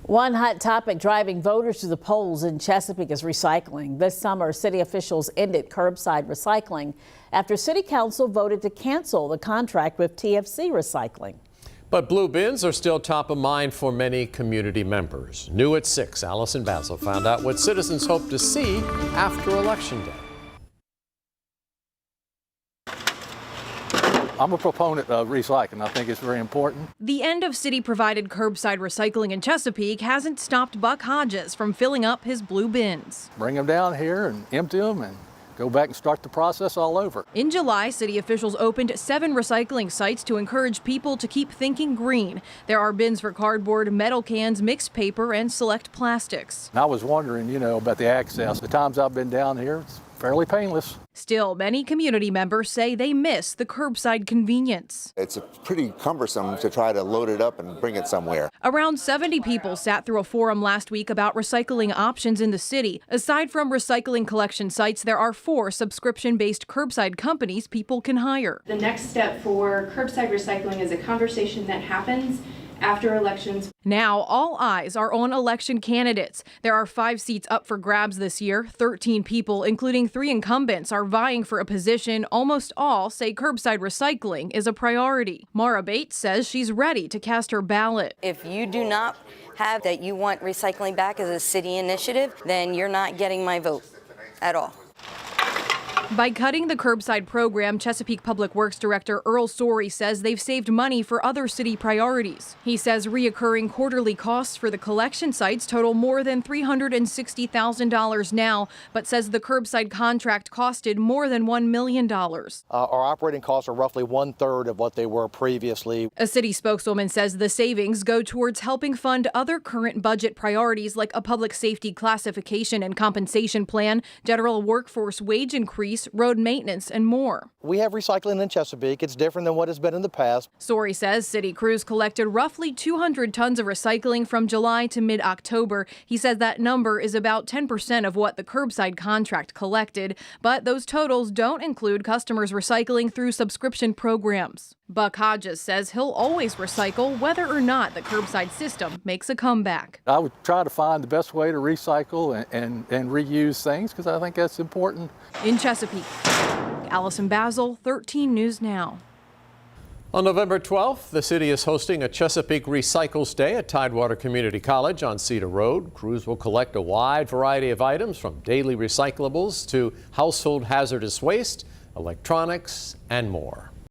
One hot topic driving voters to the polls in Chesapeake is recycling. This summer, city officials ended curbside recycling after city council voted to cancel the contract with TFC Recycling. But blue bins are still top of mind for many community members. New at 6, Allison Basil found out what citizens hope to see after Election Day. I'm a proponent of recycling. I think it's very important. The end of city-provided curbside recycling in Chesapeake hasn't stopped Buck Hodges from filling up his blue bins. Bring them down here and empty them and go back and start the process all over. In July, city officials opened 7 recycling sites to encourage people to keep thinking green. There are bins for cardboard, metal cans, mixed paper, and select plastics. And I was wondering, about the access. The times I've been down here, it's fairly painless. Still, many community members say they miss the curbside convenience. It's pretty cumbersome to try to load it up and bring it somewhere. Around 70 people sat through a forum last week about recycling options in the city. Aside from recycling collection sites, there are 4 subscription-based curbside companies people can hire. The next step for curbside recycling is a conversation that happens after elections. Now, all eyes are on election candidates. There are 5 seats up for grabs this year. 13 people, including 3 incumbents, are vying for a position. Almost all say curbside recycling is a priority. Mara Bates says she's ready to cast her ballot. If you do not have that you want recycling back as a city initiative, then you're not getting my vote at all. By cutting the curbside program, Chesapeake Public Works Director Earl Sorey says they've saved money for other city priorities. He says reoccurring quarterly costs for the collection sites total more than $360,000 now, but says the curbside contract costed more than $1 million. Our operating costs are roughly 1/3 of what they were previously. A city spokeswoman says the savings go towards helping fund other current budget priorities like a public safety classification and compensation plan, general workforce wage increase, road maintenance, and more. We have recycling in Chesapeake. It's different than what it's been in the past. Sorey says city crews collected roughly 200 tons of recycling from July to mid-October. He says that number is about 10% of what the curbside contract collected, but those totals don't include customers recycling through subscription programs. Buck Hodges says he'll always recycle whether or not the curbside system makes a comeback. I would try to find the best way to recycle and reuse things because I think that's important. In Chesapeake, Allison Basil, 13 News Now. On November 12th, the city is hosting a Chesapeake Recycles Day at Tidewater Community College on Cedar Road. Crews will collect a wide variety of items from daily recyclables to household hazardous waste, electronics, and more.